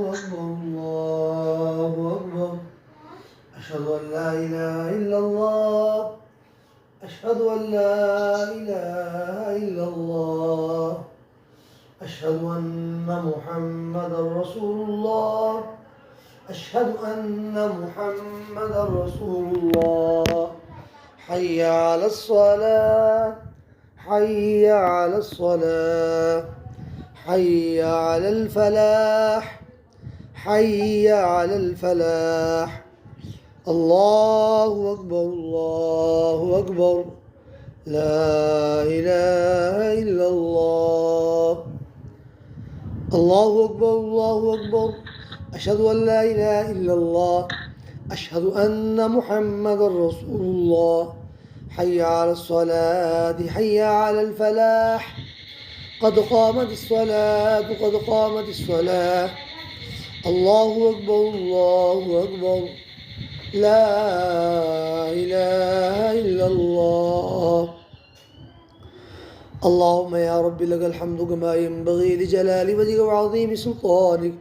أكبر الله أكبر أشهد أن لا إله إلا الله أشهد أن لا إله إلا الله أشهد أن محمدا رسول الله أشهد أن محمدا رسول الله حي على الصلاة حي على الصلاة حي على الفلاح حي على الفلاح الله أكبر الله أكبر لا إله إلا الله الله أكبر الله أكبر أشهد أن لا إله إلا الله أشهد أن محمدا رسول الله حي على الصلاة حي على الفلاح قد قامت الصلاة قد قامت الصلاة الله أكبر الله أكبر لا إله إلا الله اللهم يا رب لك الحمد كما ينبغي لجلال وجهك وعظيم سلطانك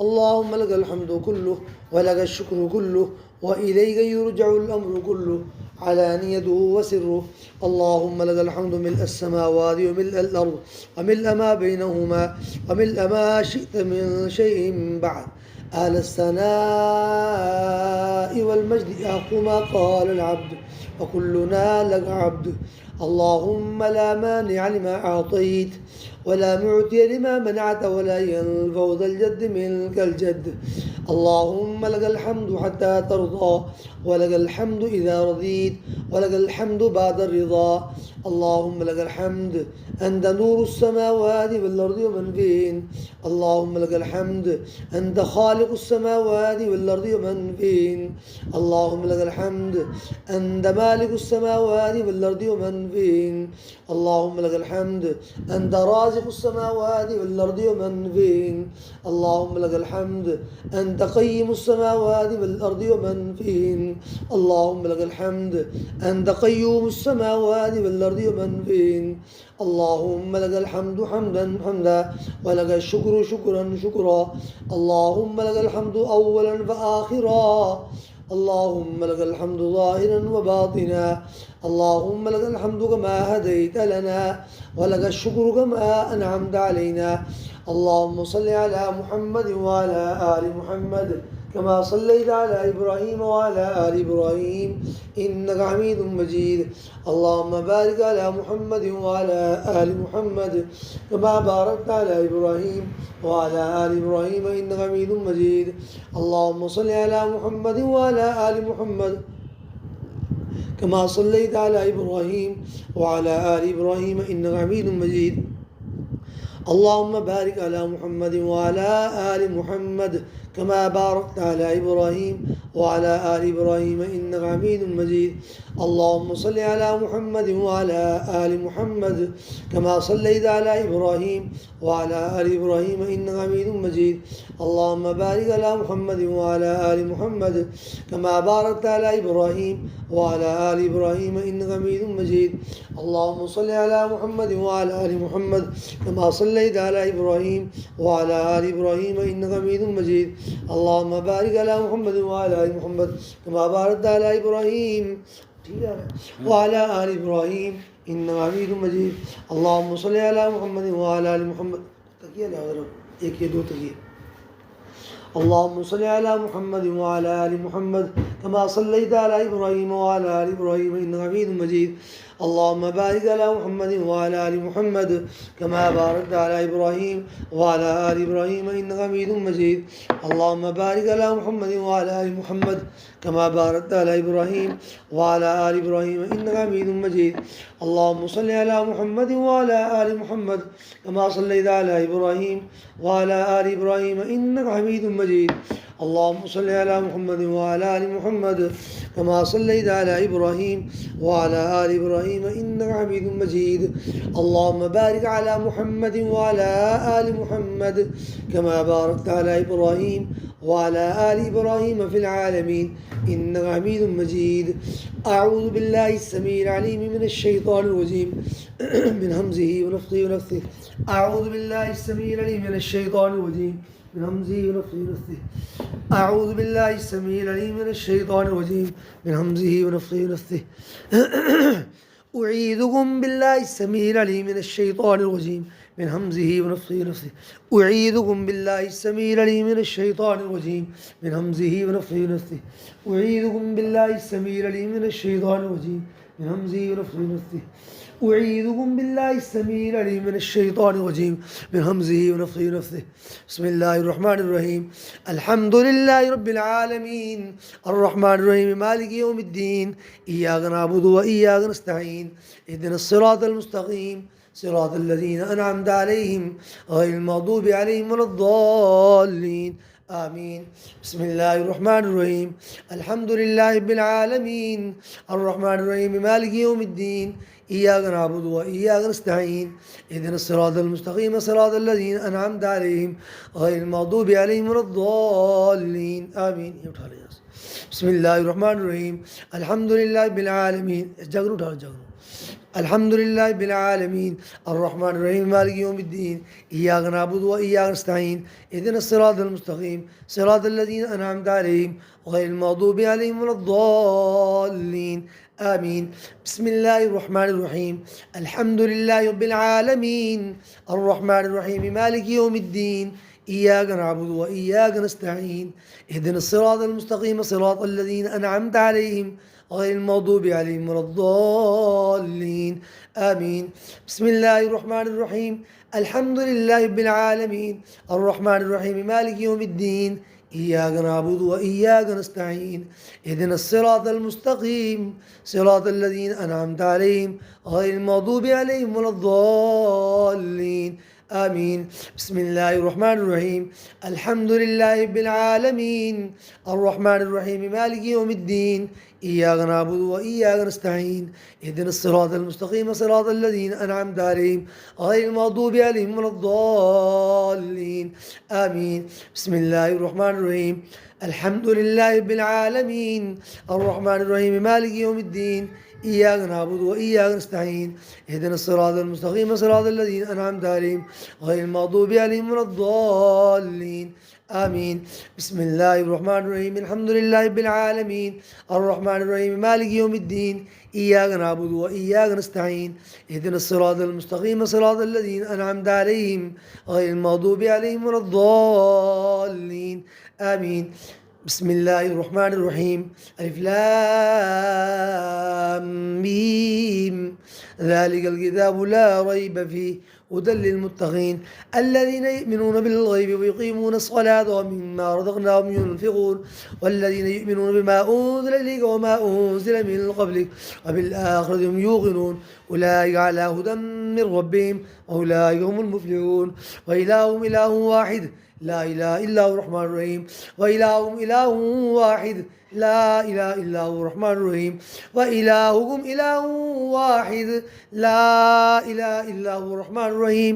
اللهم لك الحمد كله ولك الشكر كله وإليك يرجع الأمر كله علانيته وسره اللهم لك الحمد ملء السماوات وملء الأرض وملء ما بينهما وملء ما شئت من شيء بعد أهل الثناء والمجد أحق ما قال العبد وكلنا لك عبد اللهم لا مانع لما أعطيت ولا معطي لما منعت ولا ينفع ذا الجد منك الجد اللهم لك الحمد حتى ترضى ولك الحمد إذا رضيت ولك الحمد بعد الرضا اللهم لك الحمد أنت نور السماوات والأرض ومن فيهن اللهم لك الحمد أنت خالق السماوات والأرض ومن فيهن اللهم لك الحمد أنت مالك السماوات والأرض ومن فيهن اللهم لك الحمد أنت رازق السماوات والأرض ومن فيهن اللهم لك الحمد أنت قيم السماوات والأرض ومن فيهن اللهم لك الحمد أنت قيوم السماوات والأرض ومن فيهن اللهم لك الحمد حمدا حمدا ولك الشكر شكرا شكرا اللهم لك الحمد أولا فآخرا اللهم لك الحمد ظاهرا وباطنا اللهم لك الحمد كما هديت لنا ولك الشكر كما أنعمت علينا اللهم صل على محمد وعلى آل محمد كما صليت على إبراهيم وعلى آل إبراهيم إنك حميد مجيد اللهم بارك على محمد وعلى آل محمد كما باركت على إبراهيم وعلى آل إبراهيم إنك حميد مجيد اللهم صل على محمد وعلى آل محمد كما صليت على إبراهيم وعلى آل إبراهيم إنك حميد مجيد اللهم بارك على محمد وعلى آل محمد كما باركت على إبراهيم وعلى آل إبراهيم إنك حميد مجيد اللهم صل على محمد وعلى آل محمد كما صليت على إبراهيم وعلى آل إبراهيم إنك حميد مجيد اللهم بارك على محمد وعلى آل محمد كما باركت على إبراهيم وعلى آل إبراهيم إنك حميد مجيد اللهم صل على محمد وعلى آل محمد كما صليت على إبراهيم وعلى آل إبراهيم إنك حميد مجيد اللهم بارك على محمد وعلى آل محمد كما باركت على إبراهيم وعلى آل إبراهيم إنك حميد مجيد اللهم صل على محمد وعلى آل محمد एक ये दो तकिए اللهم صل على محمد وعلى آل محمد كما صليت على إبراهيم وعلى آل إبراهيم إنك حميد مجيد اللهم بارك على محمد وعلى آل محمد كما باركت على إبراهيم وعلى آل إبراهيم إنك حميد مجيد اللهم بارك على محمد وعلى آل محمد كما باركت على إبراهيم وعلى آل إبراهيم إنك حميد مجيد اللهم صل على محمد وعلى آل محمد كما صليت على إبراهيم وعلى آل إبراهيم إنك حميد مجيد اللهم صل على محمد وعلى آل محمد كما صليت على إبراهيم وعلى آل إبراهيم إنك حميد مجيد اللهم بارك على محمد وعلى آل محمد كما باركت على إبراهيم وعلى آل إبراهيم في العالمين إنك حميد مجيد أعوذ بالله السميع العليم من الشيطان الرجيم من همزه ونفخه ونفثه. أعوذ بالله السميع العليم من الشيطان الرجيم من همزه ونفخه ونفثه. أعوذ بالله السميع العليم من الشيطان الرجيم من همزه ونفخه ونفثه. أعيذكم بالله السميع العليم من الشيطان الرجيم من همزه ونفخه ونفثه. أعيذكم بالله السميع العليم من الشيطان الرجيم من همزه ونفخه ونفثه. أعيذكم بالله السميع العليم من الشيطان الرجيم من همزه ونفخه ونفثه. أعيذكم بالله السميع العليم من الشيطان الرجيم من همزه ونفخه ونفثه. بسم الله الرحمن الرحيم. الحمد لله رب العالمين الرحمن الرحيم مالك يوم الدين إياك نعبد وإياك نستعين اهدنا الصراط المستقيم صراط الذين أنعمت عليهم غير المغضوب عليهم ولا الضالين آمين. بسم الله الرحمن الرحيم. الحمد لله رب العالمين الرحمن الرحيم مالك يوم الدين إياك نعبد وإياك نستعين اهدنا الصراط المستقيم صراط الذين أنعمت عليهم غير المغضوب عليهم ولا الضالين آمين. بسم الله الرحمن الرحيم. الحمد لله رب العالمين. الحمد لله رب العالمين الرحمن الرحيم مالك يوم الدين إياك نعبد وإياك نستعين اهدنا الصراط المستقيم صراط الذين أنعمت عليهم غير المغضوب عليهم ولا الضالين آمين. بسم الله الرحمن الرحيم. الحمد لله رب العالمين الرحمن الرحيم مالك يوم الدين إياك نعبد وإياك نستعين اهدنا الصراط المستقيم صراط الذين أنعمت عليهم غير المغضوب عليهم ولا الضالين آمين. بسم الله الرحمن الرحيم. الحمد لله رب العالمين الرحمن الرحيم مالك يوم الدين إياك نعبد وإياك نستعين اهدنا الصراط المستقيم صراط الذين أنعمت عليهم غير المغضوب عليهم ولا الضالين آمين. بسم الله الرحمن الرحيم. الحمد لله رب العالمين الرحمن الرحيم مالك يوم الدين إياك نعبد وإياك نستعين اهدنا الصراط المستقيم صراط الذين أنعمت عليهم غير المغضوب عليهم ولا الضالين آمين. بسم الله الرحمن الرحيم. الحمد لله رب العالمين الرحمن الرحيم مالك يوم الدين إياك نعبد وإياك نستعين اهدنا الصراط المستقيم صراط الذين أنعمت عليهم غير المغضوب عليهم ولا الضالين آمين. بسم الله الرحمن الرحيم. الحمد لله رب العالمين الرحمن الرحيم مالك يوم الدين إياك نعبد وإياك نستعين اهدنا الصراط المستقيم صراط الذين أنعمت عليهم غير المغضوب عليهم ولا الضالين آمين. بسم الله الرحمن الرحيم. ألف لام ميم ذلك الكتاب لا ريب فيه هدى للمتقين الذين يؤمنون بالغيب ويقيمون الصلاة ومما رزقناهم ينفقون والذين يؤمنون بما أنزل إليك وما أنزل من قبلك وبالآخرة هم يوقنون أولئك على هدى من ربهم وأولئك هم المفلحون وإلههم إله واحد لا إله إلا هو الرحمن الرحيم وإلههم إله واحد لا إله إلا هو الرحمن الرحيم وإلهكم إله واحد لا إله إلا هو الرحمن الرحيم.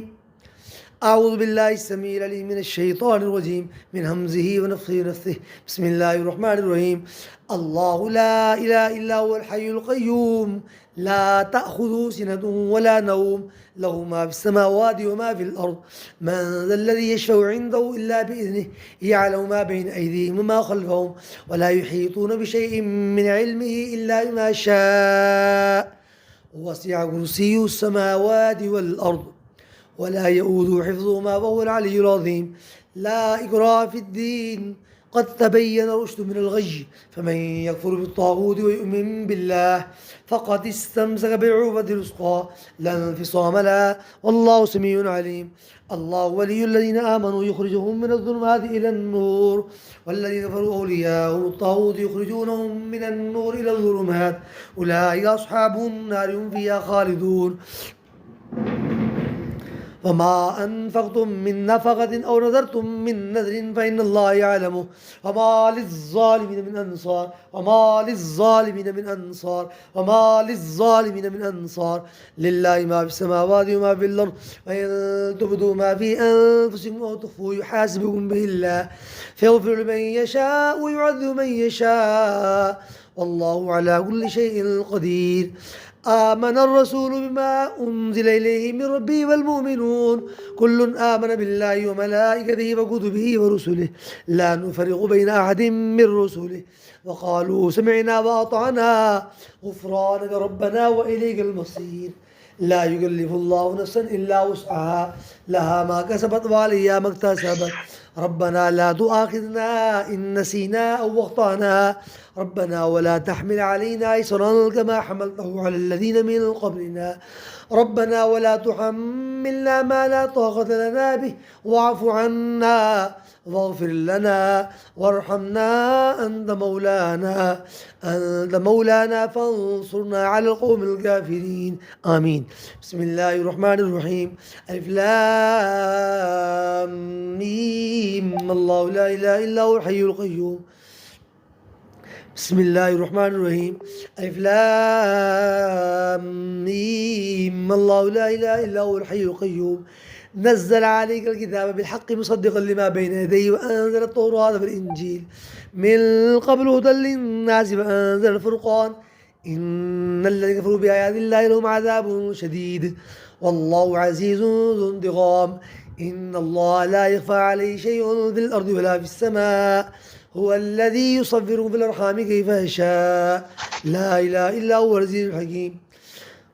أعوذ بالله السميع العليم من الشيطان الرجيم من همزه ونفخه ونفثه. بسم الله الرحمن الرحيم. الله لا إله إلا هو الحي القيوم لا تأخذه سنة ولا نوم له ما في السماوات وما في الأرض من ذا الذي يشفع عنده إلا بإذنه يعلم ما بين أيديهم وما خلفهم ولا يحيطون بشيء من علمه إلا بما شاء وسع كرسيه السماوات والأرض ولا يؤوده حفظهما وهو العلي العظيم. لا إكراه في الدين قد تبين الرشد من الغي فمن يكفر بالطاغوت ويؤمن بالله فقد استمسك بالعروة الوثقى لا انفصام لها والله سميع عليم. الله ولي الذين آمنوا يخرجهم من الظلمات إلى النور والذين كفروا أولياءهم الطاغوت يخرجونهم من النور إلى الظلمات أولئك أصحاب النار هم فيها خالدون. وما أنفقتم من نفقة أو نذرتم من نذر فإن الله يعلمه وما للظالمين من أنصار لله ما في السماوات وما في الأرض وإن تبدوا ما في أنفسكم أو تخفوه يحاسبكم به الله فيغفر لمن يشاء ويعذب من يشاء والله على كل شيء قدير. آمن الرسول بما أنزل إليه من ربه والمؤمنون كل آمن بالله وملائكته وكتبه ورسله لا نفرق بين أحد من رسله وقالوا سمعنا وأطعنا غفرانك ربنا وإليك المصير لا يكلف الله نفسا إلا وسعها لها ما كسبت وعليها ما اكتسبت ربنا لا تؤاخذنا إن نسينا أو أخطأنا ربنا ولا تحمل علينا إصرا كما حملته على الذين من قبلنا ربنا ولا تحملنا ما لا طاقة لنا به واعف عنا واغفر لنا وارحمنا أنت مولانا فانصرنا على القوم الكافرين آمين. بسم الله الرحمن الرحيم. ألف لام ميم الله لا إله إلا هو الحي القيوم. بسم الله الرحمن الرحيم. ألف لام ميم الله لا إله إلا هو الحي القيوم نزل عليك الكتاب بالحق مصدقا لما بين يديه وأنزل التوراة والإنجيل من قبل هدى للناس وأنزل الفرقان إن الذين كفروا بآيات الله لهم عذاب شديد والله عزيز ذو انتقام إن الله لا يخفى عليه شيء في الأرض ولا في السماء هو الذي يصوركم في الأرحام كيف يشاء لا إله إلا هو العزيز الحكيم.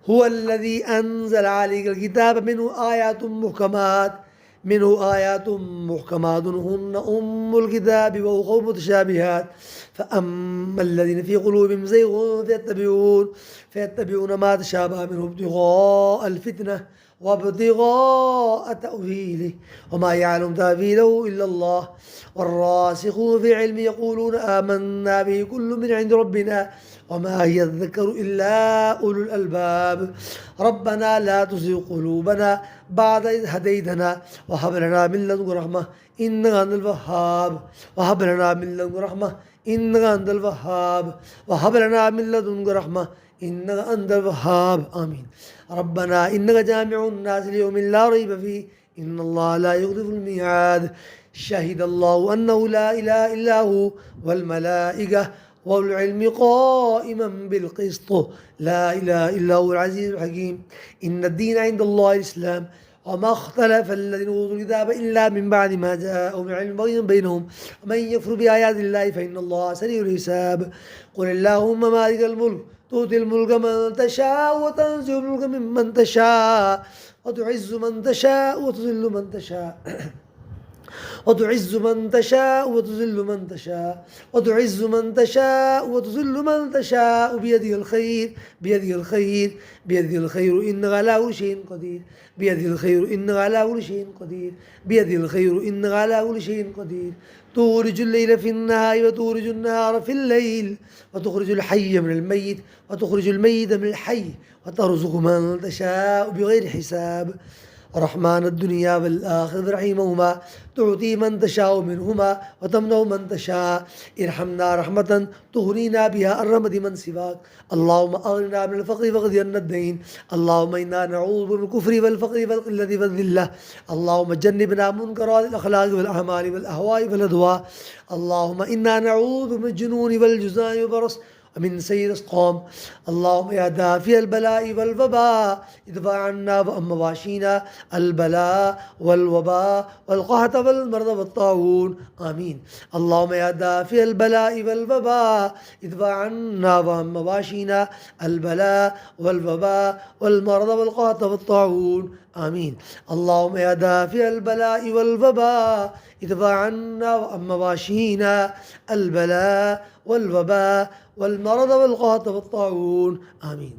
هو الذي أنزل عليك الكتاب منه آيات محكمات هن أم الكتاب وأخر متشابهات فأما الذين في قلوبهم زيغ فيتبعون ما تشابه منه ابتغاء الفتنة وابتغاء تأويله وما يعلم تأويله إلا الله والراسخون في العلم يقولون آمنا به كل من عند ربنا وما يذكر إلا أولو الألباب ربنا لا تزغ قلوبنا بعد إذ هديتنا وهب لنا من لدنك رحمة إنك أنت الوهاب وهب لنا من لدنك رحمة إنك أنت الوهاب وهب لنا من لدنك رحمة إنك أنت الوهاب آمين. ربنا إنك جامع الناس ليوم لا ريب فيه إن الله لا يخلف الميعاد شهد الله أنه لا إله إلا هو والملائكة والعلم قائما بالقسط لا إله إلا هو العزيز الحكيم إن الدين عند الله الإسلام وما اختلف الذين أوتوا الكتاب إلا من بعد ما جاءهم العلم بغيا بينهم ومن يكفر بآيات الله فإن الله سريع الحساب قل اللهم مالك الملك تؤتي الملك من تشاء وتنزع الملك ممن تشاء وتعز من تشاء وتذل من تشاء وتعز من تشاء وتذل من تشاء وتعز من تشاء وتذل من تشاء بيده الخير بيده الخير إنك على كل شيء قدير بيده الخير إنك على كل شيء قدير بيده الخير إنك على كل شيء قدير تولج الليل في النهار وتولج النهار في الليل وتخرج الحي من الميت وتخرج الميت من الحي وترزق من تشاء بغير حساب رحمن الدنيا والآخرة رحيمهما تعطي من تشاء منهما وتمنع من تشاء ارحمنا رحمة تغنينا بها الرحمة من سواك اللهم أغننا من الفقر واغفر عنا الدين اللهم إنا نعوذ من الكفر والفقر والقلة والذلة اللهم جنبنا منكرات الأخلاق والأعمال والأهواء والأدواء اللهم إنا نعوذ من الجنون والجزام والبرص ومن سيء الأسقام اللهم يا دافع البلاء والوباء ادفع عنا وعن مواشينا البلاء والوباء والقحط والمرض والطاعون آمين. اللهم يا دافع البلاء والوباء ادفع عنا وعن مواشينا البلاء والوباء والمرض والقحط والطاعون آمين. اللهم يا دافع البلاء والوباء ادفع عنا وعن مواشينا البلاء والوباء والمرض والقحط والطاعون آمين.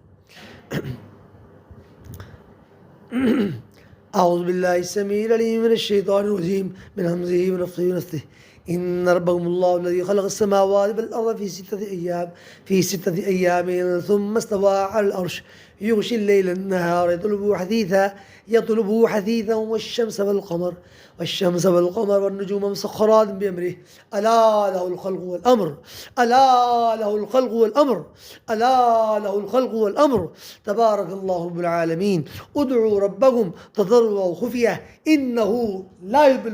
أعوذ بالله السميع العليم من الشيطان الرجيم من همزه ونفخه ونفثه إن ربكم الله الذي خلق السماوات والأرض في ستة أيام ثم استوى على العرش يغشي الليل النهار يطلبه حثيثا والشمس والقمر والنجوم مسخرات بأمره ألا له الخلق والأمر تبارك الله رب العالمين. ادعوا ربكم تضرعا وخفية إنه لا يحب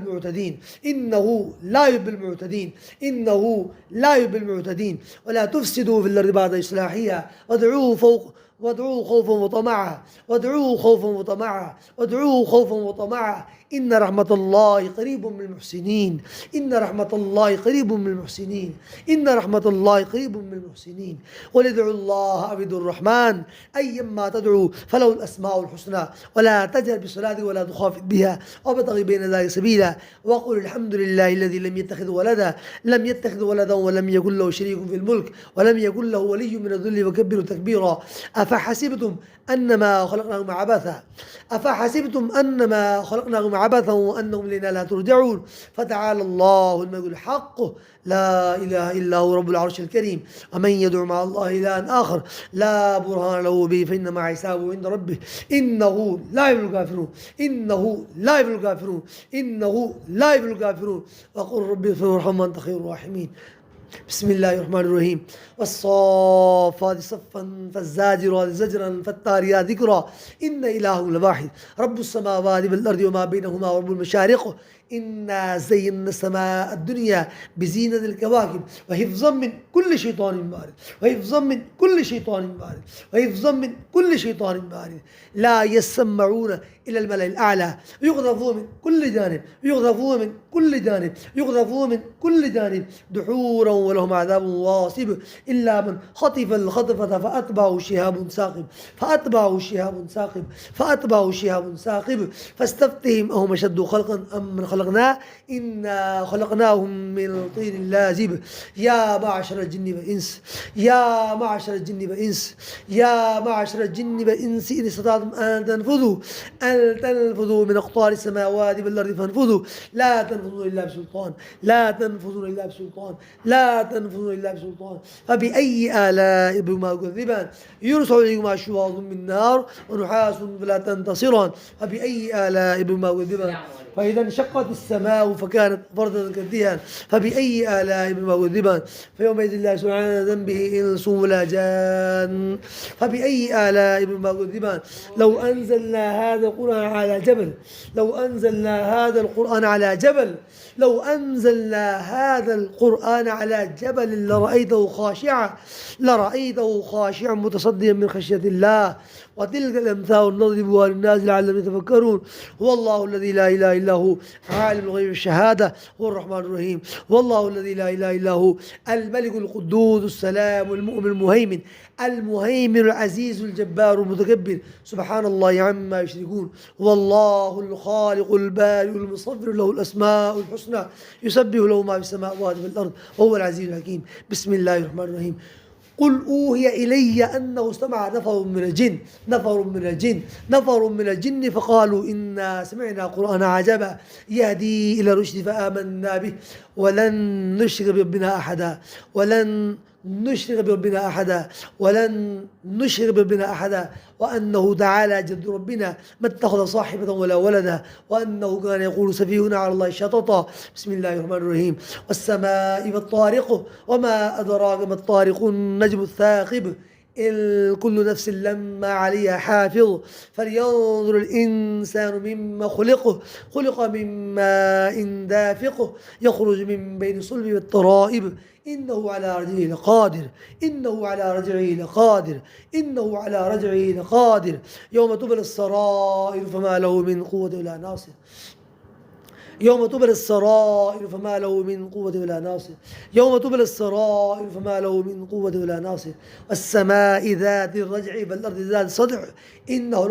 المعتدين ولا تفسدوا في الأرض بعد إصلاحها وادعوه خوفا وطمعا وادعوه خوفا وطمعا وادعوه خوفا وطمعا إن رحمة الله قريب من المحسنين إن رحمة الله قريب من المحسنين إن رحمة الله قريب من المحسنين ولادعوا الله عبد الرحمن أيما تدعو فله الأسماء الحسنى ولا تجهر بصلاتك ولا تخافت بها وابتغ بين ذلك سبيلا وقل الحمد لله الذي لم يتخذ ولدا ولم يكن له شريك في الملك ولم يكن له ولي من الذل وكبره تكبيرا أفحسبتم أنما خلقناهم عبثا وأنهم إلينا لا ترجعون فتعالى الله الملك الحق لا إله إلا هو رب العرش الكريم ومن يدعو مع الله إلها آخر لا برهان له به فإنما حسابه عند ربه إنه لا يفلح الكافرون وقل ربي اغفر وارحم وأنت خير الراحمين بسم الله الرحمن الرحيم والصافات صفا فالزاجرات زجرا فالتاليات ذكرا إن إلهكم لواحد رب السماوات والأرض وما بينهما ورب المشارق إنا زينا السماء الدنيا بزينة الكواكب وحفظا من كل شيطان مارد لا يسمعون إلى الملأ الأعلى يقذفون من كل جانب دحورا ولهم عذاب واصب إلا من خطف الخطفة فأتبعه شهاب ثاقب فاستفتهم أهم أشد خلقا أم من خلقنا إنا خلقناهم من طين لازب يا معشر الجن والإنس إن استطعتم أن تنفذوا من أقطار السماوات والأرض فانفذوا لا تنفذون إلا بسلطان فبأي آلاء ربكما تكذبان يرسل إليكما شواظ من نار ونحاس فلا تنتصران فبأي آلاء ربكما تكذبان فإذا انشقت السماء فكانت فردا كالدهان فبأي آلاء ربكما تكذبان فيومئذ لا يسأل عن ذنبه إنس ولا جان فبأي آلاء ربكما تكذبان لو أنزلنا هذا القرآن على جبل لرأيته خاشعا متصديا من خشية الله وتلك الأمثال نضربها للناس لعلهم يتفكرون هو الله الذي لا إله إلا هو عالم الغيب والشهادة هو الرحمن الرحيم والله الذي لا إله إلا هو الملك القدوس السلام المؤمن المهيمن العزيز الجبار المتكبر سبحان الله عما يشركون والله الخالق البارئ المصور له الأسماء الحسنى يسبح له ما في السماوات والأرض وهو العزيز الحكيم بسم الله الرحمن الرحيم قل أوحي إلي أنه استمع نفر من الجن فقالوا إنا سمعنا قرآنا عجبا يهدي إلى الرشد فآمنا به ولن نشرك بربنا أحدا وأنه تعالى جد ربنا ما اتخذ صاحبة ولا ولدا وأنه كان يقول سفيهنا على الله شططا بسم الله الرحمن الرحيم والسماء والطارق وما أدراك ما الطارق النجم الثاقب إن كل نفس لما عليها حافظ فلينظر الإنسان مما خلق من ماء دافق يخرج من بين الصلب والترائب إنه على رجعه لقادر يوم تبلى السرائر فما له من قوة ولا ناصر والسماء ذات الرجع والأرض ذات الصدع إنه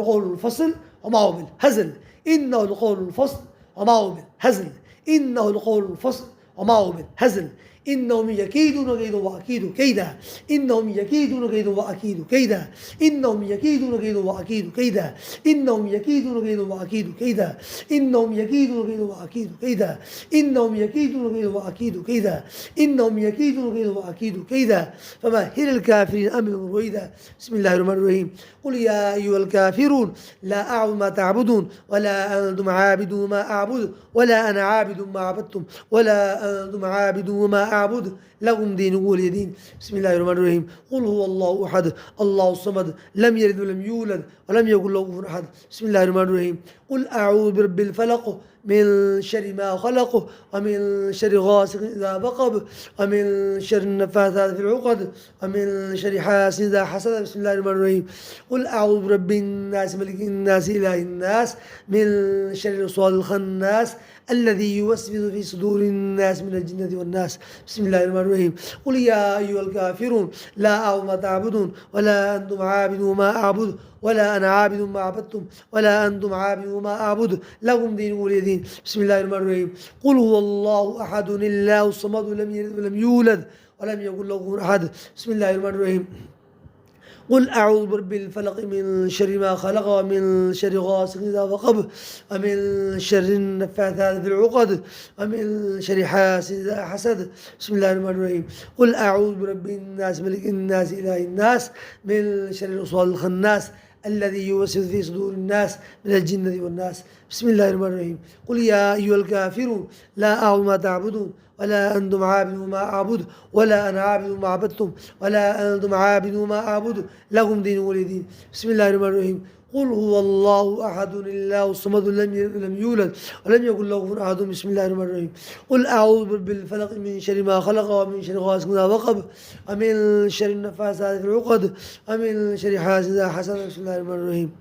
لقول الفصل وما هو بالهزل إنهم يكيدون كيدا وأكيد كيدا إنهم يكيدون كيدا وأكيد كيدا إنهم يكيدون كيدا وأكيد كيدا إنهم يكيدون كيدا وأكيد كيدا إنهم يكيدون كيدا وأكيد كيدا إنهم يكيدون كيدا وأكيد كيدا إنهم يكيدون كيدا وأكيد كيدا فمهل الكافرين أمرهم رويدا بسم الله الرحمن الرحيم قل يا أيها الكافرون لا أعبد ما تعبدون ولا أنتم عابدون ما أعبد ولا أنا عابد ما عبدتم ولا أنتم عابدون ما أعبد لكم دينكم ولي دين بسم الله الرحمن الرحيم قل هو الله أحد الله الصمد لم يلد ولم يولد ولم يكن له كفوا أحد بسم الله الرحمن الرحيم قل أعوذ برب الفلق من شر ما خلق ومن شر غاسق إذا وقب ومن شر النفاثات في العقد ومن شر حاسد إذا حسد. بسم الله الرحمن الرحيم. قل أعوذ برب الناس ملك الناس إله الناس من شر الوسواس الخناس الذي يوسوس في صدور الناس من الجنة والناس. بسم الله الرحمن الرحيم. قل يا أيها الكافرون لا أعبد ما تعبدون ولا أنتم عابدون ما أعبد ولا أنا عابد ما عبدتم ولا أنتم عابدون ما أعبد لكم دينكم ولي دين. بسم الله الرحمن الرحيم. قل هو الله أحد الله الصمد لم يلد ولم يولد ولم يكن له كفوا أحد. بسم الله الرحمن الرحيم. قل أعوذ برب الفلق من شر ما خلق ومن شر غاسق إذا وقب ومن شر النفاثات في العقد ومن شر حاسد إذا حسد. بسم الله الرحمن الرحيم. قل أعوذ برب الناس ملك الناس إله الناس من شر الوسواس الخناس الذي يوسوس في صدور الناس من الجنة والناس. بسم الله الرحمن الرحيم. قل يا أيها الكافرون لا أعبد ما تعبدون ولا أنتم عابدون ما أعبد ولا أنا عابد ما عبدتم ولا أنتم عابدون ما أعبد لكم دين ولي دين. بسم الله الرحمن الرحيم. قل هو الله أحد الله الصمد لم يلد ولم يولد ولم يكن له كفوا أحد. بسم الله الرحمن الرحيم. قل أعوذ برب الفلق من شر ما خلق ومن شر غاسق إذا وقب ومن شر النفاثات في العقد ومن شر حاسد إذا حسد. بسم الله الرحمن الرحيم.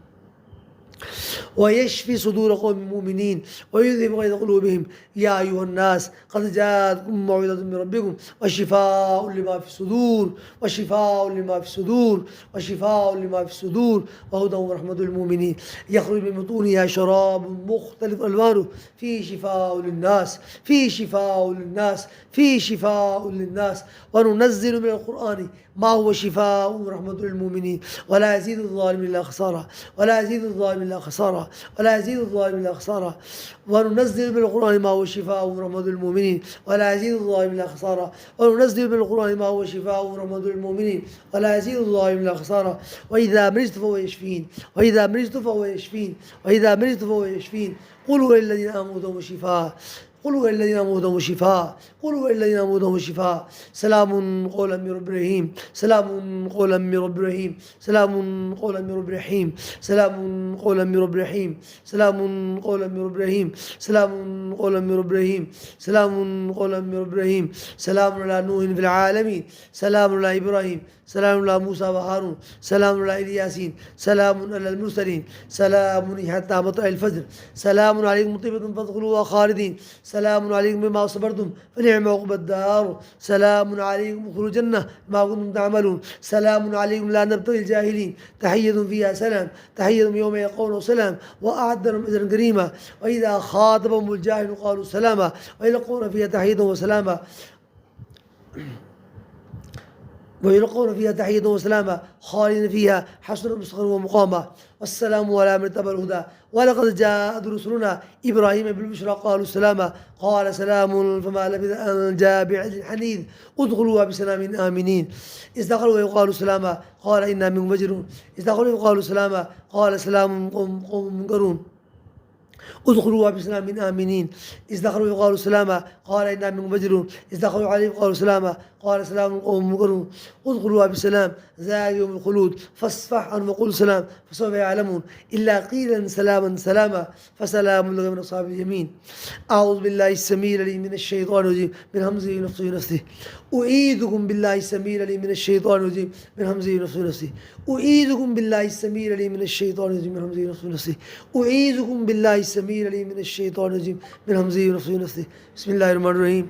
ويشفي صدور قوم مؤمنين ويذهب غيظ قلوبهم. يا أيها الناس قد جاءتكم موعظة من ربكم وشفاء لما في الصدور وشفاء لما في الصدور وشفاء لما في الصدور وهدى ورحمة للمؤمنين. يخرج من بطونها شراب مختلف ألوانه فيه شفاء للناس فيه شفاء للناس فيه شفاء للناس. وننزل من القرآن ما هو شفاء ورحمة للمؤمنين ولا يزيد الظالمين إلا خسارة ولا يزيد الظالمين إلا خسارة ولا يزيد الظالمين إلا خسارة. وننزل من القرآن ما هو شفاء ورحمة للمؤمنين ولا يزيد الظالمين إلا خسارة وننزل من القرآن ما هو شفاء ورحمة للمؤمنين ولا يزيد الظالمين إلا خسارة. وإذا مرضت فهو يشفين وإذا مرضت فهو يشفين وإذا مرضت فهو يشفين. قولوا للذين آمنوا هدى وشفاء قلوا الذين آمنوا شفاء قلوا الذين آمنوا شفاء. سلام قولا من رب رحيم سلام قولا من رب رحيم سلام قولا من رب رحيم سلام قولا من رب رحيم سلام قولا من رب رحيم سلام قولا من رب رحيم سلام قولا من رب رحيم. سلام على نوح في العالمين سلام على إبراهيم سلام على موسى وهارون سلام على الياسين سلام على المرسلين سلام حتى مطلع الفجر. سلام عليكم طيبة فادخلوها خالدين سلام عليكم بما صبرتم فنعم عقبى الدار. سلام عليكم ادخلوا الجنة ما كنتم تعملون. سلام عليكم لا نبتغي الجاهلين تحية فيها سلام تحية يوم يقولون سلام وأعد لهم أجرا كريما. وإذا خاطبهم الجاهل قالوا سلاما ويلقون فيها تحية وسلاما ويلقون فيها تحية وسلاما خالدين فيها حسن مستقرا ومقاما. والسلام على من اتبع الهدى. ولقد جاءت رسلنا إبراهيم بالبشرى قالوا سلاما قال سلام فما لبث أن جاء بعجل حنيذ ادخلوها بسلام آمنين. إذ دخلوا ويقالوا سلاما قال إنا منكم مجرون. إذ دخلوا ويقالوا سلاما قال سلام قوم منكرون ادخلوها بسلام آمنين. إذ دخلوا يقالوا سلاما قال إنا منكم مجرون. إذ دخلوا عليه قالوا سلاما قال سلام قوم منكرون ادخلوها بسلام ذلك يوم الخلود فاصفح عنهم وقل سلام فسوف يعلمون إلا قيلا سلاما سلاما فسلام لك من أصحاب اليمين. أعوذ بالله السميع العليم من الشيطان الرجيم من همزه ونفخه ونفثه. أعيذكم بالله السميع العليم من الشيطان الرجيم من همزه ونفخه ونفثه. أعيذكم بالله السميع العليم من الشيطان الرجيم من همزه ونفخه ونفثه. أعيذكم بالله السميع العليم من الشيطان الرجيم من همزه ونفخه ونفثه. بسم الله الرحمن الرحيم.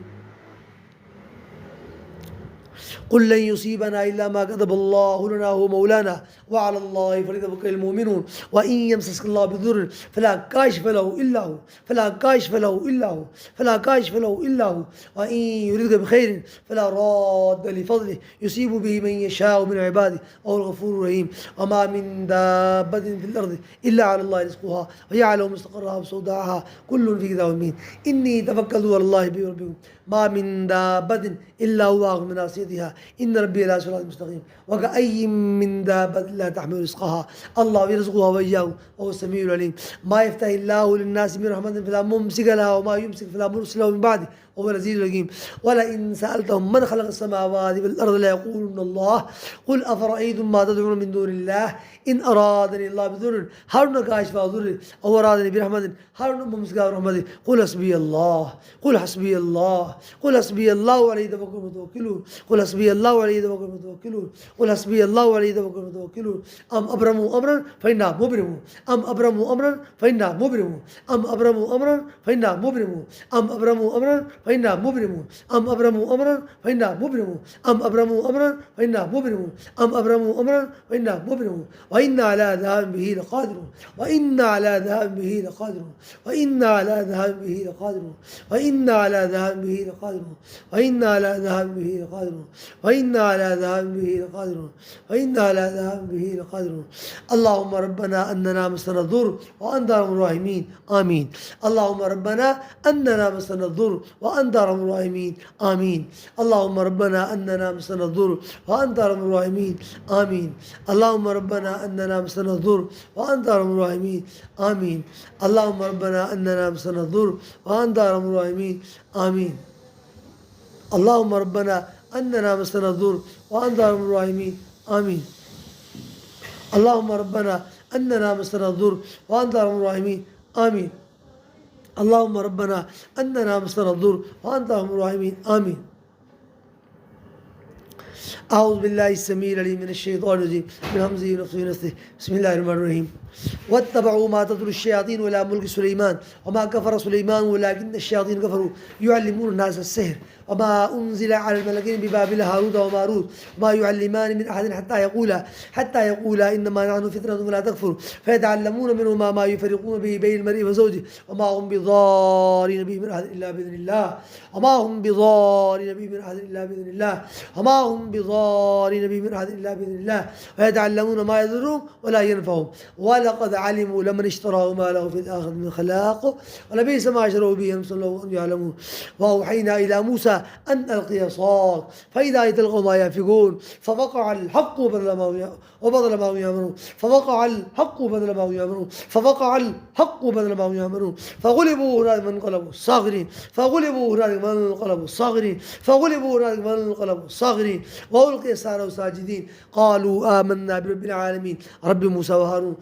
قل لن يصيبنا إلا ما كتب الله لنا هو مولانا وعلى الله فليتوكل المؤمنون. وإن يمسسك الله بضر فلا كاشف له إلا هو فلا كاشف له إلا هو فلا كاشف له إلا هو. وإن يردك بخير فلا راد لفضله يصيب به من يشاء من عباده وهو الغفور الرحيم. وما من دابة في الأرض إلا على الله رزقها ويعلم مستقرها ومستودعها كل في كتاب مبين. إني توكلت على الله بربكم ما من دابة إلا هو آخذ من ناصيتها إن ربي لا صراط مستقيم. وكأي من دابة لا تحمل رزقها الله يرزقها وإياه وهو السميع العليم. ما يفتح الله للناس من رحمة فلا ممسك لها وما يمسك فلا مرسل له من بعده وهو العزيز الحكيم ولئن سألتهم من خلق السماوات والأرض ليقولن الله قل أفرأيتم ما تدعون من دون الله إن أرادني الله بضر هل كاشف ضر أو أرادني برحمة هل ممسك برحمته قل حسبي الله قل حسبي الله قل حسبي الله وعليه يتوكل المتوكلون قل حسبي الله وعليه يتوكل المتوكلون قل حسبي الله وعليه يتوكل المتوكلون أم أبرموا أمرا فإنا مبرمون أم أبرموا أمرا فإنا مبرمون أم أبرموا أمرا فإنا مبرمون أم أبرموا أمرا فإنا مبرمون أم أبرموا أمرا فإنا مبرمون أم أبرموا أمرا فإنا مبرمون أم أبرموا أمرا فإنا مبرمون وإنا على ذهاب به لقادرون وإنا على ذهاب به لقادرون وإنا على ذهاب به لقادرون وإنا على ذهاب به لقادرون وإنا على ذهاب به لقادرون وإنا على ذهاب به لقادرون وإنا على ذهاب به لقادرون اللهم ربنا أننا مسنا الضر وأنت أرحم الراحمين آمين اللهم ربنا أننا مسنا الضر وأنت أرحم الراحمين آمين اللهم ربنا أننا مسنا الضر وأنت أرحم الراحمين آمين اللهم ربنا أننا مسنا الضر وأنت أرحم الراحمين آمين اللهم ربنا أننا مسنا الضر وأنت أرحم الراحمين آمين اللهم ربنا أننا مسنا الضر وأنت أرحم الراحمين آمين اللهم ربنا أننا مسنا الضر وأنت أرحم الراحمين آمين اللهم ربنا أننا مسنا الضر وأنت أرحم الراحمين آمين أعوذ بالله السميع العليم من الشيطان الرجيم من همزه ونفخه ونفثه بسم الله الرحمن الرحيم واتبعوا ما تتلو الشياطين إلى ملك سليمان وما كفر سليمان ولكن الشياطين كفروا يعلمون الناس السحر وما أنزل على الملكين ببابل هاروت وماروت ما يعلمان من أحد حتى يقولا إنما نحن فتنة فلا تكفر فيتعلمون منهما ما يفرقون به بين المرء وزوجه وما هم بضارين به من أحد إلا بإذن الله وما هم بضارين به من أحد إلا بإذن الله وما هم بضارين به من أحد إلا بإذن الله ويتعلمون ما يضرهم ولا ينفعهم ولقد علموا لمن اشتراه ما له في الآخرة من خلاق ولبئس ما شروا به أنفسهم لو أن يعلمون وأوحينا إلى موسى أن ألقي عصاك فإذا تلقوا ما يأفكون فوقع الحق وبطل ما يأمرون فوقع الحق وبطل ما يأمرون فوقع الحق وبطل ما يأمرون فغلبوا هنالك من انقلبوا الصاغرين فغلبوا هنالك من انقلبوا الصاغرين فغلبوا هنالك من انقلبوا الصاغرين وألقي السحرة ساجدين قالوا آمنا برب العالمين رب موسى وهارون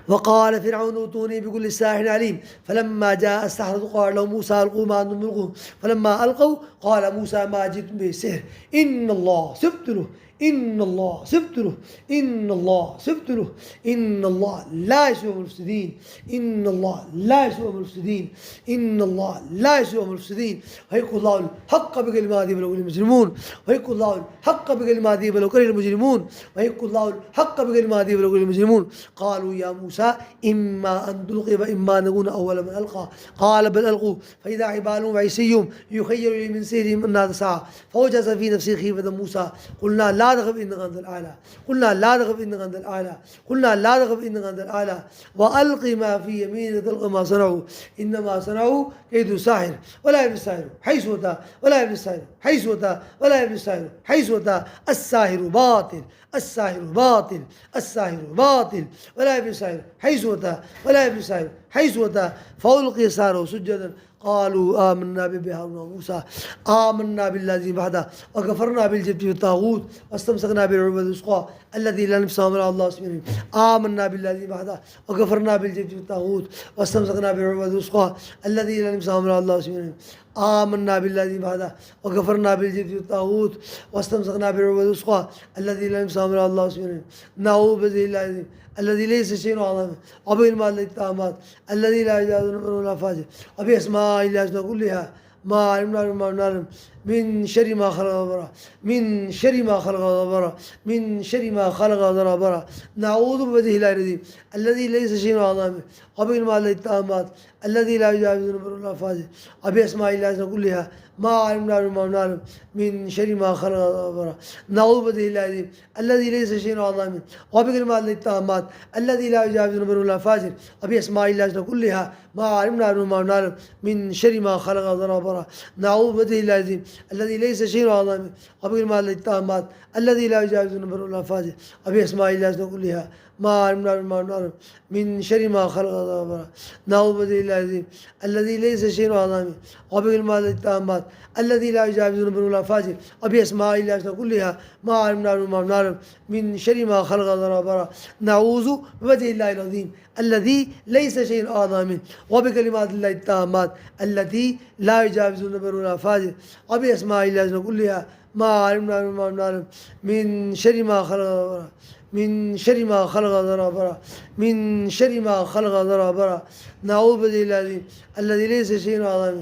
وقال فرعون ائتوني بكل ساحر عليم فلما جاء السحرة قال له موسى ألقوا ما أنتم ملقون فلما ألقوا قال موسى ما جئتم به السحر إن الله سبتله إن الله سبتله إن الله سبتله إن الله لا يسوى المفسدين إن الله لا يسوى المفسدين إن الله لا يسوى المفسدين ويقول الله الحق بكلماته ولو كره المجرمون ويقول الله الحق بكلماته ولو كره المجرمون ويقول الله الحق بكلماته ولو كره المجرمون قالوا يا موسى إما أن تلقي وإما أن نكون أول من ألقى قال بل ألقوا فإذا حبالهم وعصيهم يخيل لي من سحرهم أنها تسعى فوجس في نفسه خيفة موسى قلنا لا تخف إنك أنت الأعلى قلنا لا تخف إنك أنت الأعلى قلنا لا تخف إنك أنت الأعلى وألق ما في يمينك تلقى ما صنعوا إنما صنعوا كيد ساحر ولا يفلح الساحر حيث أتى ولا يفلح الساحر حيث أتى ولا يفلح الساحر حيث أتى الساحر باطل الساحر باطل الساحر باطل ولا يفلح الساحر حيث أتى ولا يفلح الساحر حيث أتى فألقي السحرة سجدا قالوا آمنا بهارون وموسى آمنا بالذي وحده وكفرنا بالجبت والطاغوت واستمسكنا بالعروة الوثقى الذي لا نفسه من الله سبحانه آمنا بالذي وحده وكفرنا بالجبت والطاغوت واستمسكنا بالعروة الوثقى الذي لا نفسه من الله سبحانه آمنا بالذي وحده وكفرنا بالجبت والطاغوت واستمسكنا بالعروة الوثقى الذي لا نفسه من الله سبحانه نعوذ بالله الذي ليس شيء أعظم وبالمال التامات الذي لا يجاوز نفر ولا فاجر وبأسماء الله الحسنى كلها ما علمنا وما نعلم من شر ما خلق وبرا من شر ما خلق وبرا من شر ما خلق وبرا نعوذ بوجه الله العظيم الذي ليس شيء أعظم وبالمال التامات الذي لا يجاوز نفر ولا فاجر وبأسماء الله الحسنى كلها ما علمنا وما نعلم من شر ما خلق وبرا نعوذ بوجه الله العظيم الذي ليس شيء أعظم وبالمال التامات الذي لا يجاوز نفر ولا فاجر وبأسماء الله الحسنى كلها ما علمنا وما نعلم من شر ما خلق وبرا نعوذ بوجه الله العظيم الذي ليس شيء أعظم وبالمال التامات الذي لا يجاوز نفر ولا فاجر وبأسماء الله الحسنى كلها ما علمنا ما نعلم من شر ما خلق وبرا نعوذ بالله العظيم الذي ليس شيء أعظم وبكلمات التامات الذي لا يجاوز ذنوبه ولا فاجر وبأسماء الله الحسنى كلها ما علمنا ما نعلم من شر ما خلق وبرا نعوذ بوجه الله العظيم الذي ليس شيء أعظم منه وبكلمات الله التامات التي لا يجاوز ذنوبه ولا فاجر وبأسماء الله الحسنى كلها ما علمنا ما نعلم من شر ما خلق وبرا من شر ما خلق ذرابرا من شر ما خلق ذرابرا نعوذ بالله العظيم الذي ليس شيء أعظم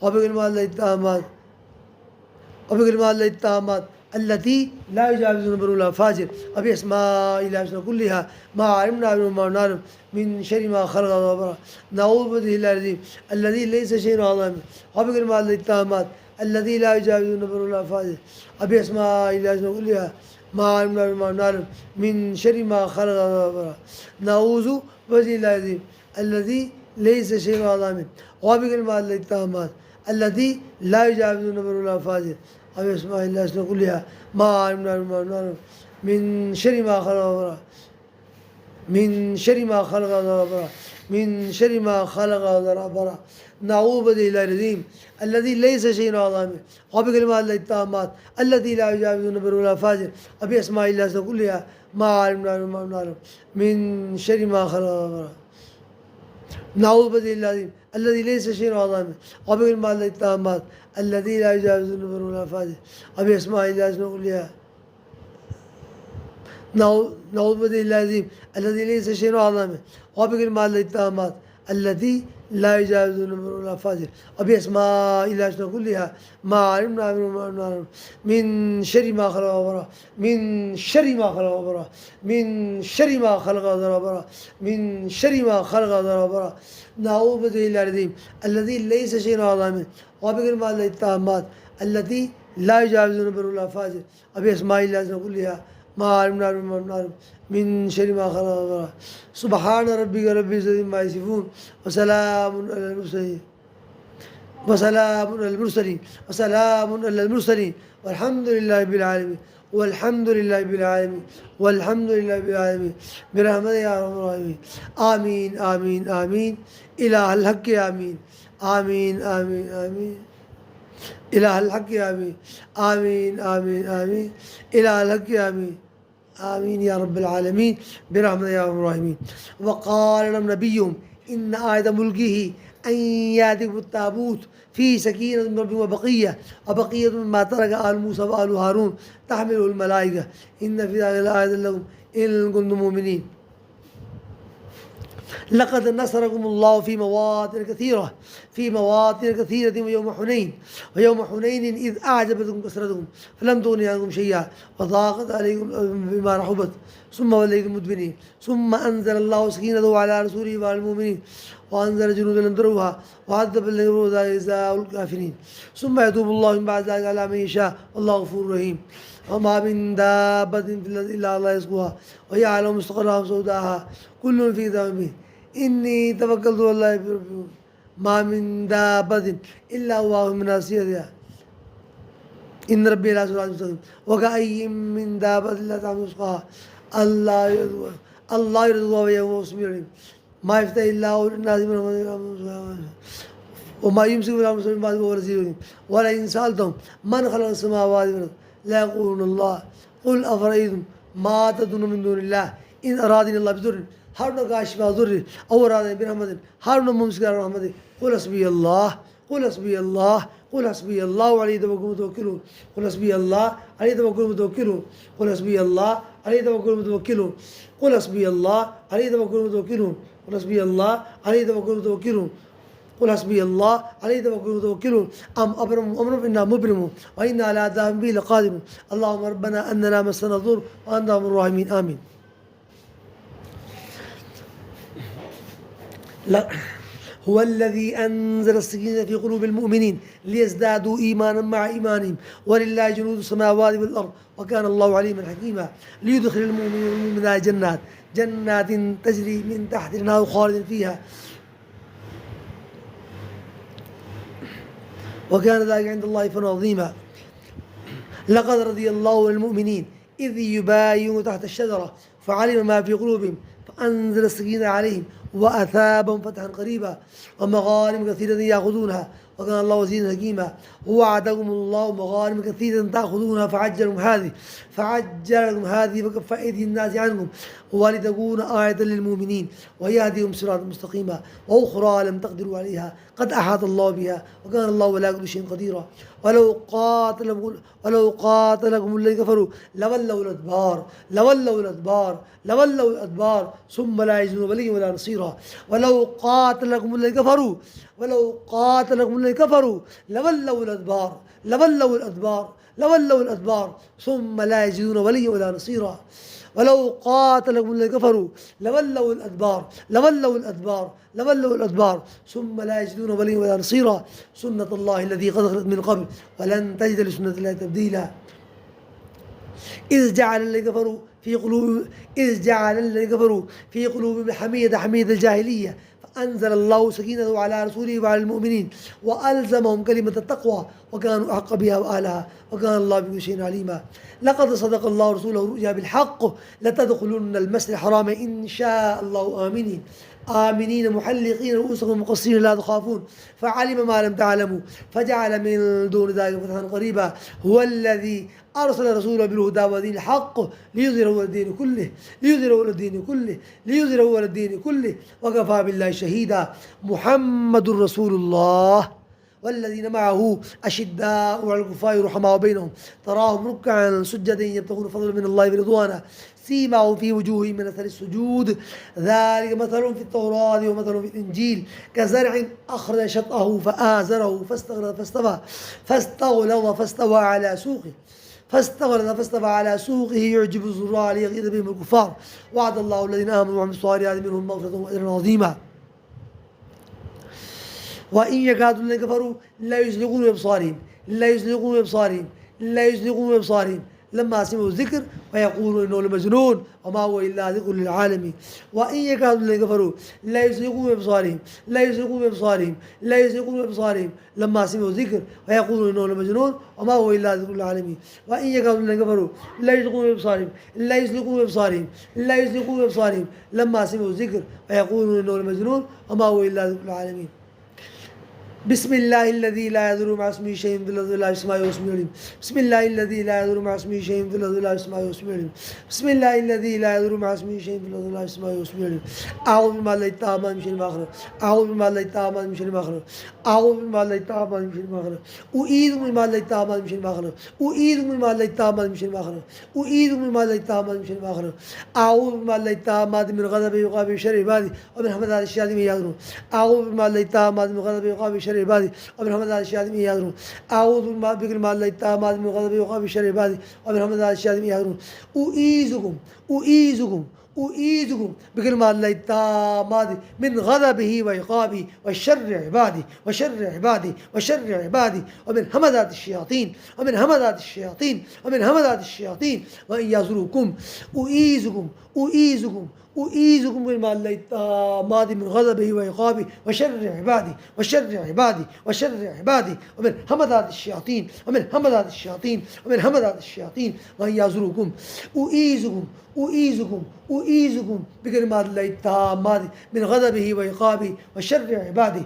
وبكلمات الله التامات وبكلمات الله التامات التي لا يجاوز ذنوبه ولا فاجر وبأسماء الله الحسنى كلها ما علمنا ما نعلم من شر ما خلق ذرابرا نعوذ بالله العظيم الذي ليس شيء أعظم وبكلمات الله التامات الذي لا يجاوز ذنوبه ولا فاجر وبأسماء الله الحسنى كلها ما علمنا ما نعلم من شر ما خلق نعوذ بوجه الله العظيم الذي ليس شيء أعظم وبكلمات الله التامات الذي لا يجاوز ذنوبه ولا فاجر وبأسماء الله الحسنى كلها ما علمنا ما نعلم من شر ما خلق من شر ما خلق من شر ما خلق نعوذ بالله العظيم الذي ليس شيء أعظم وبكلمات الله التامات الذي لا يجاوز ذنوبه ولا فاجر وبأسماء الله الحسنى كلها ما علمنا ما نعلم من شر ما خلق نعوذ بالله العظيم الذي ليس شيء أعظم وبكلمات الله التامات الذي لا يجاوز ذنوبه ولا فاجر وبأسماء الله الحسنى كلها نعوذ بالله العظيم الذي ليس شيء أعظم وبكلمات الله التامات الذي لا يجاوز ذنوبه ولا فاجر وبأسماء الله الحسنى كلها ما علمنا من شر ما خلق وبرا من شر ما خلق وبرا من شر ما خلق وبرا من شر ما خلق وبرا نعوذ بالله العظيم الذي ليس شيء أعظم وبكلمات الله التامات التي لا يجاوز ذنوبه ولا فاجر وبأسماء الله الحسنى كلها ما علمنا من شر ما خلق وبرا سبحان ربك رب العزة عما يصفون وسلام على المرسلين وسلام على المرسلين والحمد لله رب العالمين والحمد لله رب العالمين والحمد لله رب العالمين برحمتك يا ارحم الراحمين آمين آمين آمين إله الحق آمين آمين آمين آمين إله الحق آمين آمين آمين آمين إله الحق آمين آمين يا رب العالمين برحمتك يا أرحم الراحمين وقال لهم نبيهم إن آية ملكه أن يأتيكم التابوت فيه سكينة من ربكم وبقية مما ترك آل موسى وآل هارون تحمله الملائكة إن في ذلك لآية لكم إن كنتم مؤمنين لقد نصركم الله في مواطن كثيرة ويوم حنين إذ أعجبتكم كثرتكم فلم تغن عنكم شيئا وضاقت عليكم بما رحبت ثم وليتم مدبرين ثم أنزل الله سكينته على رسوله وعلى المؤمنين وأنزل جنودا لم تروها وعذب الذين كفروا ذلك جزاء الكافرين ثم يتوب الله من بعد ذلك على من يشاء والله غفور رحيم وما من دابة في الأرض إلا الله يرزقها ويعلم مستقرها ومستودعها كل في ذنب إني توكلت على الله ما من دابة إلا هو من ناصيتها إن ربي لا صراط مستقيم وكأي من دابة لا تعمل رزقها الله يرزقها ويوم مسلم ما يفتح الله للناس من وما يمسك ولا مسلم بعد هو رسيلهم ولئن سألتهم من خلق السماوات والأرض لا يقولون الله قل أفرأيتم ما تدعون من دون الله إن أرادني الله بضر هل كاشف ضر أو أرادني برحمة هل ممسك رحمته قل حسبي الله قل حسبي الله قل حسبي الله عليه توكل متوكلون قل حسبي الله عليه توكل متوكلون قل حسبي الله عليه توكل متوكلون قل حسبي الله عليه توكل متوكلون قل حسبي الله عليه توكل متوكلون قل حسبي الله عليه توكل متوكلون أم أمر إنا مبرم وإنا على ذهاب به لقادرون اللهم ربنا أننا مسنا الضر وأنت أرحم الراحمين آمين. لا هو الذي أنزل السكينة في قلوب المؤمنين ليزدادوا إيمانا مع إيمانهم ولله جنود السماوات والأرض وكان الله عليما حكيما ليدخل المؤمنين والمؤمنات جنات تجري من تحت الأنهار خالد فيها وكان ذلك عند الله فوزا عظيما. لقد رضي الله عن المؤمنين إذ يبايعون تحت الشجرة فعلم ما في قلوبهم فأنزل السكينة عليهم وأثابهم فتحا قريبا ومغانم كثيرة يأخذونها وكان الله وزيرا حكيما ووعدكم الله مغانم كثيرة تأخذونها فعجل لكم هذه وكف أيدي الناس عنكم ولتكون آية للمؤمنين ويهديهم صراطا مستقيما وأخرى لم تقدروا عليها قد أحاط الله بها وكان الله على كل شيء قديرا ولو قاتلكم الذين كفروا لولوا الأدبار ثم لا يجدون وليا ولا نصيرا ولو قاتلكم الذين كفروا لولوا الأدبار ثم لا يجدون وليا ولا نصيرا ولو قاتلكم الذين كفروا لولوا الأدبار ثم لا يجدون وليا ولا نصيرا سنة الله الذي قد خلت من قبل ولن تجد لسنة الله تبديلا إذ جعل الذين كفروا في قلوبهم حمية الجاهلية فأنزل الله سكينته على رسوله وعلى المؤمنين وألزمهم كلمة التقوى وكانوا أحق بها وأهلها وكان الله بكل شيء عليما لقد صدق الله رسوله الرؤيا بالحق لتدخلن المسجد الحرام إن شاء الله آمنين محلقين رؤوسكم مقصرين لا تخافون فعلم ما لم تعلموا فجعل من دون ذلك فتحا قريبا هو الذي أرسل رسوله بالهدى ودين الحق ليظهره على الدين كله وكفى بالله شهيدا محمد رسول الله والذين معه أشداء على الكفار رحماء بينهم تراهم ركعا سجدا يبتغون فضلا من الله ورضوانا سيماهم في وجوههم من أثر السجود ذلك مثل في التوراة ومثل في الإنجيل كزرع أخرج شطأه فآزره فاستغلظ على سوقه يعجب الزراع ليغيظ بهم الكفار وعد الله الذين آمنوا وعملوا الصالحات منهم مغفرة وأجرا عظيما وإن يكادوا الذين كفروا لا يزلقون بأبصارهم لما سمعوا الذكر ويقولون إنه لمجنون وما هو إلا ذكر للعالمين وإن يكادوا الذين كفروا لا يزلقون بأبصارهم لما سمعوا الذكر ويقولون إنه لمجنون وما هو إلا ذكر للعالمين وإن يكادوا الذين كفروا لا يزلقون بأبصارهم لما سمعوا الذكر ويقولون إنه لمجنون وما هو إلا ذكر للعالمين بسم الله الذي لا يضر مع اسمه شيء في الأرض ولا يسمع واسمه العليم بسم الله الذي لا يضر مع اسمه شيء في الأرض ولا يسمع واسمه العليم بسم الله الذي لا يضر مع اسمه شيء في الأرض ولا يسمع واسمه العليم أعوذ بالله لا يتعامل من شر ما خلق أعوذ بالله لا يتعامل من شر ما خلق أعوذ بالله لا يتعامل من شر ما خلق أعيذ بالله لا يتعامل من شر ما خلق أعيذ بالله لا يتعامل من شر ما خلق أعيذ بالله لا يتعامل من شر ما خلق أعوذ بالله لا يتعامل من غضبه وعقابه وشر عباده ومن همزات الشياطين يحضرون أعوذ بالله لا يتعامل من غضبه وعقابه وشر عباده ومن همزات الشياطين يحضرون أعوذ بالله لا يتعامل من غضبه وعقابه وشر عباده ومن همزات الشياطين يحضرون أعيذكم بكلمات الله التامات من غضبه وعقابه وشر عبادي ومن همزات الشياطين وإن يزروكم أعيذكم بكلمات الله التامات من غضبه وعقابه وشر عبادي ومن همزات الشياطين وإن يزروكم أعيذكم بكلمات الله التامات من غضبه وعقابه وشر عبادي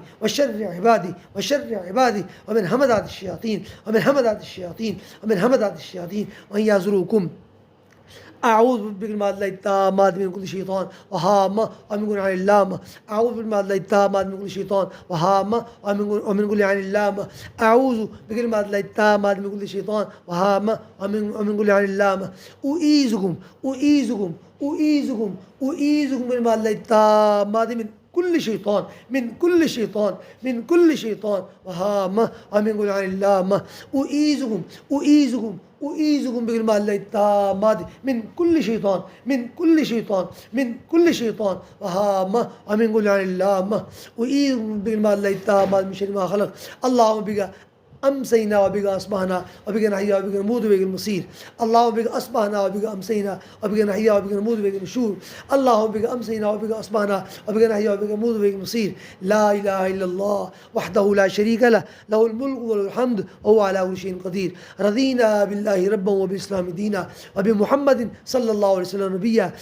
ومن همزات الشياطين وإن يزروكم أعوذ بكلمات الله التامات من كل شيطان وهامة ومن كل عين لامة أعوذ بكلمات الله التامات من كل شيطان وهامة ومن كل عين لامة أعوذ بكلمات الله التامات من كل شيطان وهامة ومن كل عين لامة أعيذكم بكلمات الله التامات من كل شيطان وهامة ومن كل عين لامة أعيذكم بكلمات الله التامات من كل شيطان وهامة ومن كل عين لامة أعيذكم بكلمات الله التامات من شر ما خلق اللهم بك أمسينا وبك أصبحنا وبك نحيا وبك نموت وبك المصير اللهم بك أصبحنا وبك أمسينا وبك نحيا وبك نموت وبك النشور اللهم بك أمسينا وبك أصبحنا وبك نحيا وبك نموت وبك المصير لا إله إلا الله وحده لا شريك له له الملك وله الحمد وهو على كل شيء قدير رضينا بالله ربا وبالإسلام دينا وبمحمد صلى الله عليه وسلم نبيا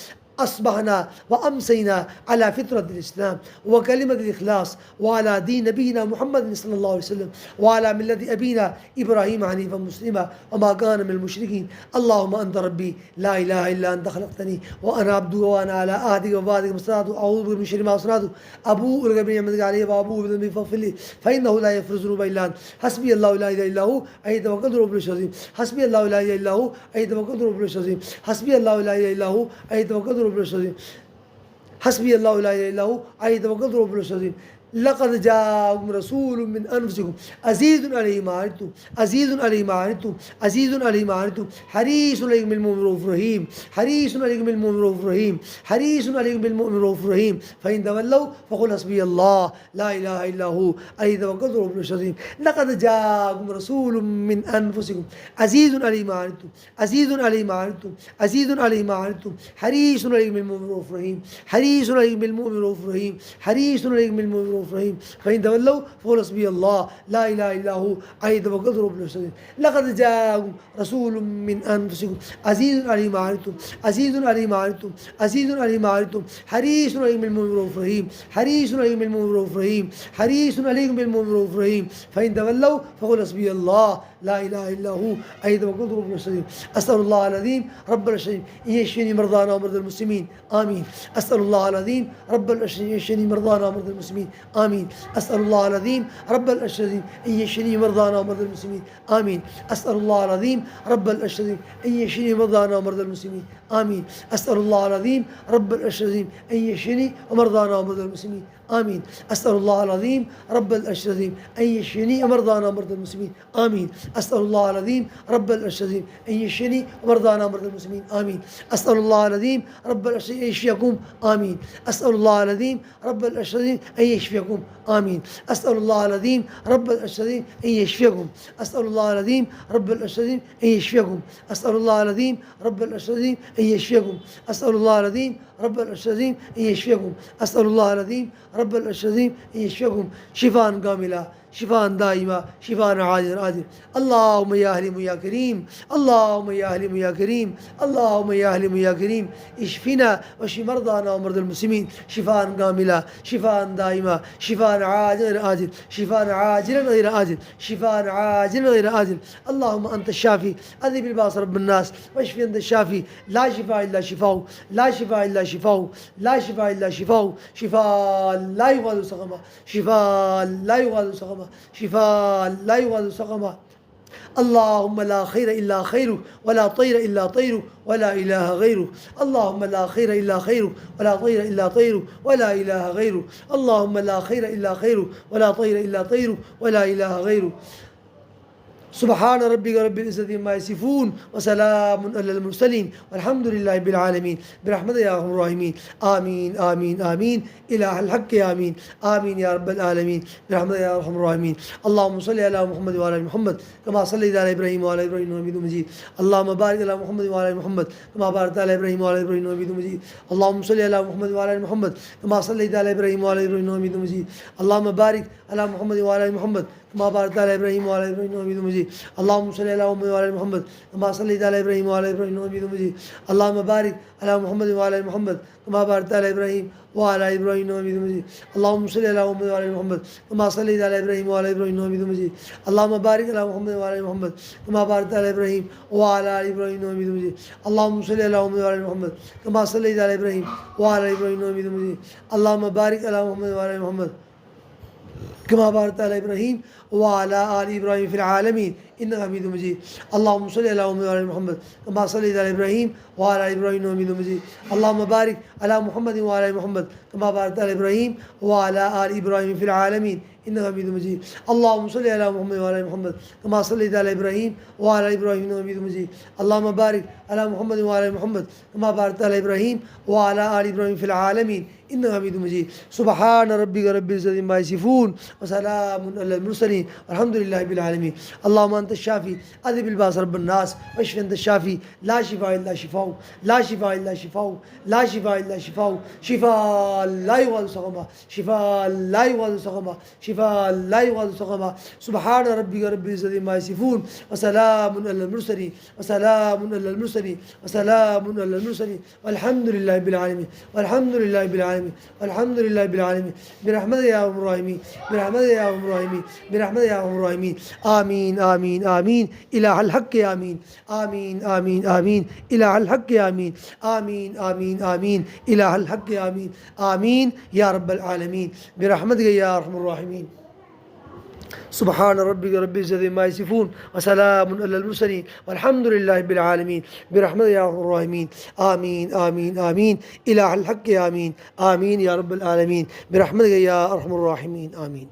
أصبحنا وأمسينا على فطرة الإسلام وكلمة الإخلاص وعلى دين نبينا محمد صلى الله عليه وسلم وعلى ملة أبينا إبراهيم حنيفا مسلما وما كان من المشركين. اللهم أنت ربي لا إله إلا أنت خلقتني وأنا عبدك وأنا على عهدك ووعدك ما استطعت أعوذ بك من شر ما صنعت أبوء لك بنعمتك علي وأبوء بذنبي فاغفر لي فإنه لا يغفر الذنوب إلا أنت. حسبي الله لا إله إلا هو عليه توكلت رب العرش العظيم. حسبي الله لا إله إلا هو عليه توكلت رب العرش العظيم. حسبي الله لا إله إلا هو عليه توكلت رب العرش العظيم. حسبي الله لا إله إلا هو عليه توكلت رب العرش العظيم. لقد جاءكم رسول من أنفسكم عزيز عليه ما عنتم عزيز عليه ما عنتم عزيز عليه ما عنتم حريص عليكم بالمؤمنين رؤوف رحيم حريص عليكم بالمؤمنين رؤوف رحيم حريص عليكم بالمؤمنين رؤوف رحيم. فإن تولوا فقل حسبي الله لا إله إلا هو عليه توكلت رب العرش العظيم. لقد جاءكم رسول من أنفسكم عزيز عليه ما عنتم عزيز عليه ما عنتم عزيز عليه ما عنتم حريص عليكم بالمؤمنين رؤوف رحيم حريص عليكم بالمؤمنين رؤوف رحيم حريص عليكم بالمؤمنين إبراهيم. فإن تولوا فقل حسبي الله لا إله إلا هو عليه توكلت رب العرش العظيم. لقد جاءكم رسول من أنفسكم عزيز عليه ما عنتم عزيز عليه ما عنتم عزيز عليه ما عنتم حريص عليكم بالمؤمنين رؤوف رحيم حريص عليكم بالمؤمنين رؤوف رحيم حريص عليكم بالمؤمنين رؤوف رحيم. فإن تولوا فقل حسبي الله لا إله إلا هو عليه توكلت رب العرش العظيم. أسأل الله العظيم رب العرش العظيم أن يشفيني مرضانا ومرضى المسلمين آمين. أسأل الله العظيم رب العرش العظيم أن يشفيني مرضانا ومرضى المسلمين آمين. أسأل الله العظيم رب العرش العظيم أن يشفيني مرضانا ومرضى المسلمين آمين. أسأل الله العظيم رب العرش العظيم أن يشفيني مرضانا ومرضى المسلمين آمين. أسأل الله العظيم رب العرش العظيم أن يشفيني مرضانا ومرضى المسلمين آمين. أسأل الله العظيم رب العرش العظيم أن يشفيني مرضانا ومرضى المسلمين آمين. أسأل الله العظيم رب العرش العظيم أن يشفيني مرضانا ومرضى المسلمين آمين. أسأل الله العظيم رب العرش أن يشفيكم آمين. أسأل الله العظيم رب العرش العظيم أن يشفيكم آمين. أسأل الله العظيم رب العرش العظيم أن يشفيكم. أسأل الله العظيم رب العرش العظيم أن يشفيكم. أسأل الله العظيم رب العرش العظيم أن يشفيكم. أسأل الله العظيم رب العرش العظيم أن يشفيكم. أسأل الله العظيم رب العرش العظيم أن يشفيكم شفاء كاملا شفاء دائما شفاء عاجل. اللهم يا عليم يا كريم اللهم يا عليم يا كريم اللهم يا عليم يا كريم اشفنا واشف مرضانا ومرضى المسلمين شفاء كاملا شفاء دائما شفاء عاجل غير آجل شفاء عاجلا غير آجل شفاء عاجلا غير آجل. اللهم أنت الشافي أذهب الباس رب الناس واشف أنت الشافي لا شفاء إلا شفاء لا شفاء إلا شفاء لا شفاء إلا شفاء شفاء لا يغادر سقما شفاء لا يغادر سقما شفاء لا يغادر سقما. اللهم لا خير إلا خيرك ولا طير إلا طيرك ولا إله غيرك. اللهم لا خير إلا خيرك ولا طير إلا طيرك ولا إله غيرك. اللهم لا خير إلا خيرك ولا طير إلا طيرك ولا إله غيرك. سبحان ربك رب العزة عما يصفون وسلام على المرسلين والحمد لله رب العالمين برحمتك يا أرحم الراحمين آمين آمين آمين إله الحق آمين آمين يا رب العالمين برحمتك يا أرحم الراحمين. اللهم صل على محمد وعلى آل محمد كما صليت على إبراهيم وعلى إبراهيم إنك حميد مجيد. اللهم بارك على محمد وعلى آل محمد كما باركت على إبراهيم وعلى إبراهيم إنك حميد مجيد. اللهم صل على محمد وعلى آل محمد كما صليت على إبراهيم وعلى إبراهيم إنك حميد مجيد. اللهم بارك على محمد وعلى آل محمد كما باركت على إبراهيم وعلى إبراهيم إنك حميد مجيد. اللهم صل على محمد وعلى آل محمد كما صليت على إبراهيم وعلى إبراهيم إنك حميد مجيد. اللهم بارك على محمد وعلى آل محمد كما باركت على إبراهيم وعلى إبراهيم إنك حميد مجيد. اللهم صل على محمد وعلى آل محمد كما صليت على إبراهيم وعلى إبراهيم إنك حميد مجيد. اللهم بارك على محمد وعلى آل محمد كما باركت على إبراهيم وعلى آل إبراهيم إنك حميد مجيد. اللهم صل على محمد وعلى آل محمد كما صليت على إبراهيم وعلى إبراهيم إنك حميد مجيد. اللهم بارك على محمد وعلى آل محمد كما باركت على إبراهيم وعلى آل إبراهيم في العالمين إنك حميد مجيد. اللهم صل على محمد وعلى آل محمد كما صليت على إبراهيم وعلى آل إبراهيم إنك حميد مجيد. اللهم بارك على محمد وعلى آل محمد كما باركت على إبراهيم وعلى آل إبراهيم في العالمين إنك حميد مجيد. اللهم صل على محمد وعلى آل محمد كما صليت على إبراهيم وعلى آل إبراهيم إنك حميد مجيد. اللهم بارك على محمد وعلى آل محمد كما باركت على إبراهيم وعلى آل إبراهيم في العالمين إنك حميد مجيد سبحان ربك رب العزة عما يصفون وسلام على المرسلين والحمد لله رب العالمين اللهم أنت الشافي أذهب الباس رب الناس واشف أنت الشافي لا شفاء إلا شفاء لا شفاء إلا شفاء لا شفاء إلا شفاء شفاء لا يغادر سقما شفاء لا يغادر سقما شفاء لا يغادر سقما سبحان ربك رب العزة عما يصفون وسلام على المرسلين وسلام على المرسلين وسلام على المرسلين والحمد لله رب العالمين والحمد لله رب العالمين والحمد لله رب العالمين برحمتك يا ارحم الراحمين برحمتك يا ارحم الراحمين برحمتك يا ارحم الراحمين آمين آمين آمين إله الحق يا آمين آمين آمين آمين إله الحق يا آمين آمين آمين آمين إله الحق يا آمين آمين يا رب العالمين برحمتك يا ارحم الراحمين سبحان ربك رب العزة عما يصفون وسلام على المرسلين والحمد لله رب العالمين برحمتك يا ارحم الراحمين آمين آمين آمين إله الحق يا آمين آمين يا رب العالمين برحمتك يا أرحم الراحمين آمين.